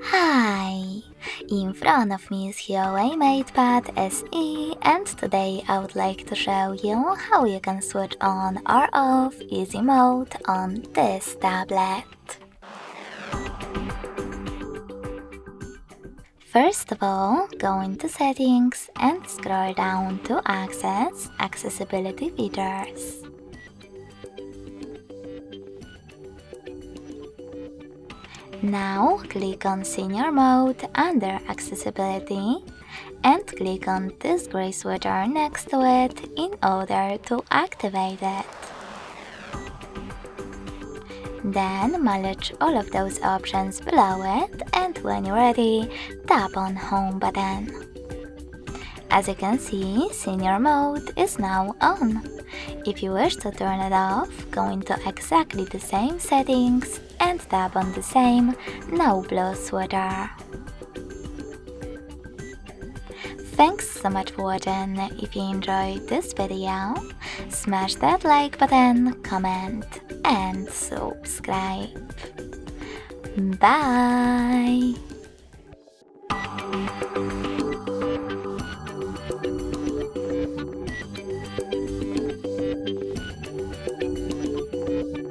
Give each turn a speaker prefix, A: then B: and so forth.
A: Hi! In front of me is Huawei MatePad SE, and today I would like to show you how you can switch on or off easy mode on this tablet. First of all, go into Settings and scroll down to access Accessibility features. Now click on Senior Mode under Accessibility and click on this gray switcher next to it in order to activate it. Then manage all of those options below it, and when you're ready, tap on Home button. As you can see, Senior Mode is now on. If you wish to turn it off, go into exactly the same settings and tap on the same No Blue switcher. Thanks so much for watching. If you enjoyed this video, smash that like button, comment and subscribe. Bye!